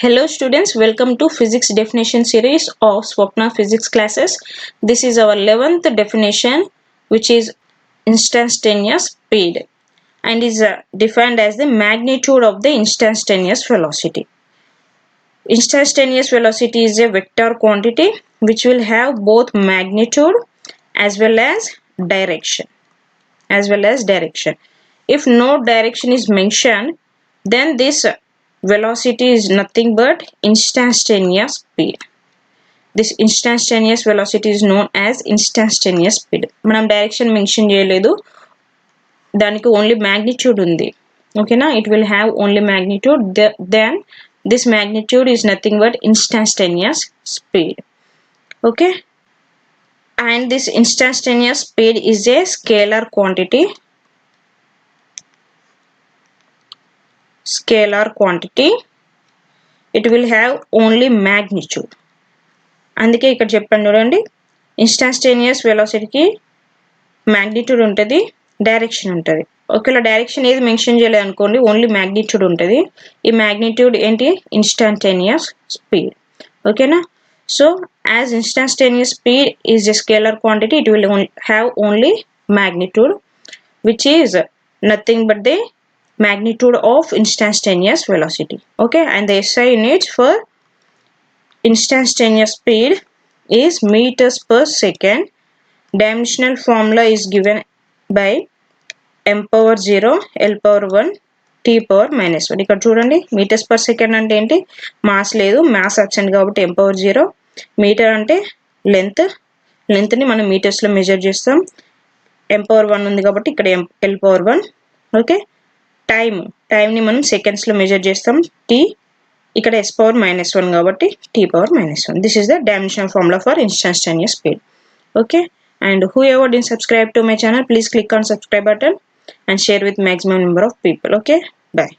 Hello students, welcome to physics definition series of Swapna physics classes. This is our 11th definition, which is instantaneous speed and is defined as the magnitude of the instantaneous velocity. Instantaneous velocity is a vector quantity which will have both magnitude as well as direction. If no direction is mentioned, then this velocity is nothing but instantaneous speed. This instantaneous velocity is known as instantaneous speed. మనం direction mention చేయలేదు, దానికి only magnitude ఉంది. ఓకేనా, it will have only magnitude. Then this magnitude is nothing but instantaneous speed. Okay, and this instantaneous speed is a scalar quantity. It will have only magnitude. అందుకే ఇక్కడ చెప్పండి చూడండి, instantaneous వెలాసిటీకి magnitude ఉంటుంది, direction ఉంటుంది. ఒకవేళ direction ఏది mention చేయలేదు అనుకోండి, ఓన్లీ మ్యాగ్నిట్యూడ్ ఉంటుంది. ఈ మ్యాగ్నిట్యూడ్ ఏంటి? Instantaneous speed. ఓకేనా, so as instantaneous speed is a scalar quantity, it will have only magnitude which is nothing but the magnitude of instantaneous velocity. Okay, and the SI units for instantaneous speed is meters per second. Dimensional formula is given by m power 0 l power 1 t power minus 1. ఇక్కడ చూడండి, metres per second అంటే ఏంటి? Mass లేదు, mass absent కాబట్టి m power 0. Metre అంటే లెంత్ని మనం మీటర్స్లో measure చేస్తాం. m power 1 ఉంది కాబట్టి ఇక్కడ l power 1. ఓకే, టైంని మనం సెకండ్స్లో మెజర్ చేస్తాం. t ఇక్కడ s power minus 1 కాబట్టి t power minus 1. This is the dimensional formula for instantaneous speed. Okay, and whoever didn't subscribe to my channel, please click on subscribe button and share with maximum number of people. Okay, bye.